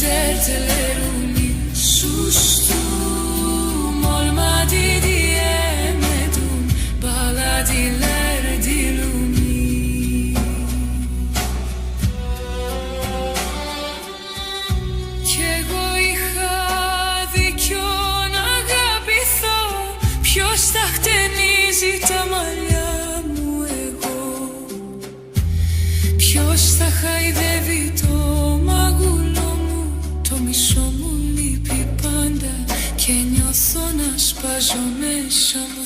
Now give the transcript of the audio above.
dertlerimi sustum. Olmadı diyemedim, bağladılar dilimi. Κι εγώ είχα δίκιο να αγαπηθώ. Ποιος θα χτενίζει τα μαλλιά μου εγώ? Ποιος θα χαϊδεύει το μαγούλο μου? Το μισό μου λείπει πάντα και νιώθω να σπάζω μέσα μου.